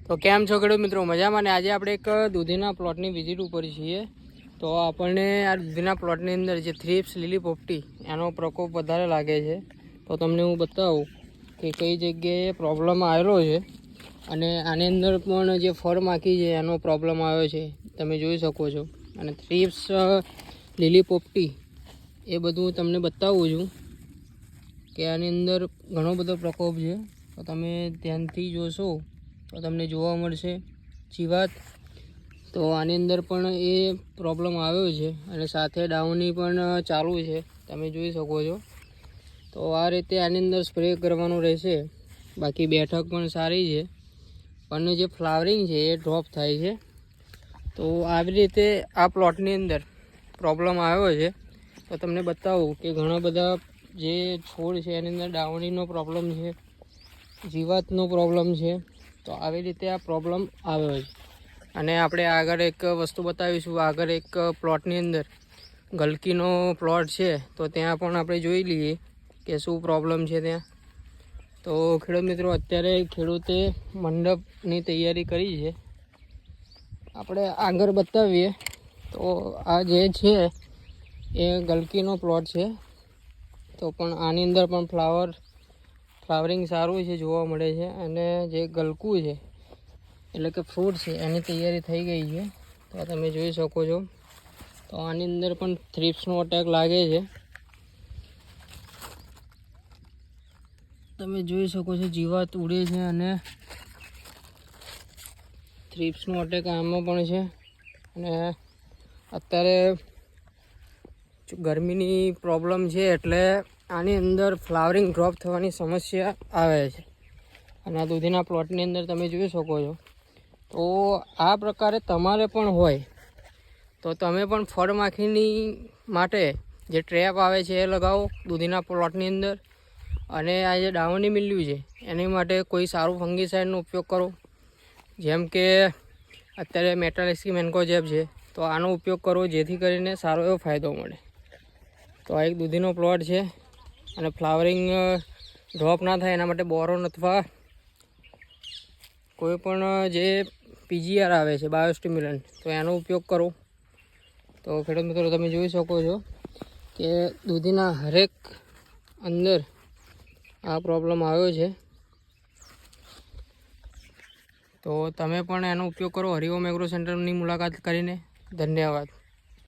તો કેમ છો ખેડૂત મિત્રો, મજામાં? ને આજે આપણે એક દૂધીના પ્લોટની વિઝિટ ઉપર છીએ. તો આપણને આ દૂધીના પ્લોટની અંદર જે થ્રીપ્સ લીલી પોપટી એનો પ્રકોપ વધારે લાગે છે. તો તમને હું બતાવું કે કઈ જગ્યાએ પ્રોબ્લેમ આવેલો છે અને આની અંદર પણ જે ફળ માખી છે એનો પ્રોબ્લેમ આવ્યો છે, તમે જોઈ શકો છો. અને થ્રીપ્સ લીલી પોપટી એ બધું તમને બતાવું છું કે આની અંદર ઘણો બધો પ્રકોપ છે. તો તમે ધ્યાનથી જોશો તો તમને જોવા મળશે જીવાત. તો આની અંદર પણ એ પ્રોબ્લેમ આવ્યો છે અને સાથે ડાઉની પણ ચાલુ છે, તમે જોઈ શકો છો. તો આ રીતે આની અંદર સ્પ્રે કરવાનું રહેશે. બાકી બેઠક પણ સારી છે, પણ જે ફ્લાવરિંગ છે એ ડ્રોપ થાય છે. તો આવી રીતે આ પ્લોટની અંદર પ્રોબ્લેમ આવ્યો છે. તો તમને બતાવું કે ઘણા બધા જે છોડ છે એની અંદર ડાઉનીનો પ્રોબ્લેમ છે, જીવાતનો પ્રોબ્લેમ છે. તો આવી રીતે આ પ્રોબ્લેમ આવ્યો છે. અને આપણે આગળ એક વસ્તુ બતાવીશું. આગળ એક પ્લોટની અંદર ગલકીનો પ્લોટ છે, તો ત્યાં પણ આપણે જોઈ લઈએ કે શું પ્રોબ્લેમ છે ત્યાં. તો ખેડૂત મિત્રો, અત્યારે ખેડૂતે મંડપની તૈયારી કરી છે. આપણે આગળ બતાવીએ તો આ જે છે એ ગલકીનો પ્લોટ છે. તો પણ આની અંદર પણ ફ્લાવરિંગ સારું છે, જોવા મળે છે. અને જે ગલકું છે એટલે કે ફ્રૂટ છે એની તૈયારી થઈ ગઈ છે. તો તમે જોઈ શકો છો. તો આની અંદર પણ થ્રીપ્સનો અટેક લાગે છે, તમે જોઈ શકો છો. જીવાત ઉડે છે અને થ્રીપ્સનો અટેક આમાં પણ છે. અને અત્યારે ગરમીની પ્રોબ્લેમ છે એટલે આની અંદર ફ્લાવરિંગ ડ્રોપ થવાની સમસ્યા આવે છે. અને આ દૂધીના પ્લોટની અંદર તમે જોઈ શકો છો. તો આ પ્રકારે તમારે પણ હોય તો તમે પણ ફળ માખીની માટે જે ટ્રેપ આવે છે એ લગાવો દૂધીના પ્લોટની અંદર. અને આ જે ડાઉની મિલ્યું છે એની માટે કોઈ સારું ફંગીસાઇડનો ઉપયોગ કરો, જેમ કે અત્યારે મેટાલિસ્કી મેન્કોજેબ છે. તો આનો ઉપયોગ કરો જેથી કરીને સારો એવો ફાયદો મળે. તો આ એક દૂધીનો પ્લોટ છે અને ફ્લાવરિંગ ડ્રોપ ના થાય એના માટે બોરોન અથવા કોઈ પણ જે પીજીઆર આવે છે બાયોસ્ટિમ્યુલન્ટ, તો એનો ઉપયોગ કરો. તો ખેડૂત મિત્રો, તમે જોઈ શકો છો કે દૂધીના હરેક અંદર આ પ્રોબ્લેમ આવ્યો છે. તો તમે પણ એનો ઉપયોગ કરો હરિઓમ એગ્રો સેન્ટરની મુલાકાત કરીને. ધન્યવાદ.